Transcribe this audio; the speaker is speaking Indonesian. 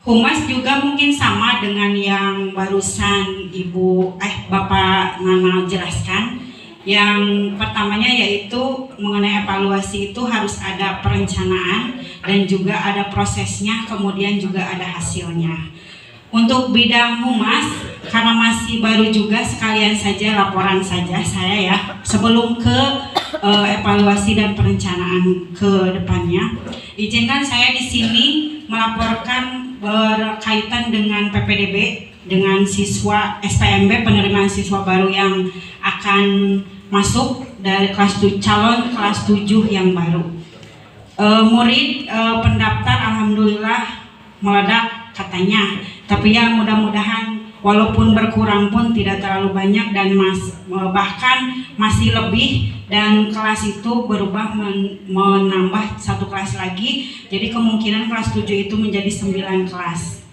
Humas juga mungkin sama dengan yang barusan Bapak Nana jelaskan. Yang pertamanya yaitu mengenai evaluasi itu harus ada perencanaan dan juga ada prosesnya, kemudian juga ada hasilnya. Untuk bidang humas, karena masih baru juga, sekalian saja laporan saja saya ya, sebelum ke evaluasi dan perencanaan ke depannya. Izinkan saya di sini melaporkan berkaitan dengan PPDB, dengan siswa SPMB, penerimaan siswa baru yang akan masuk dari calon kelas 7 yang baru. Murid pendaftar alhamdulillah meledak katanya, tapi ya mudah-mudahan walaupun berkurang pun tidak terlalu banyak dan bahkan masih lebih, dan kelas itu berubah menambah satu kelas lagi, jadi kemungkinan kelas 7 itu menjadi 9 kelas.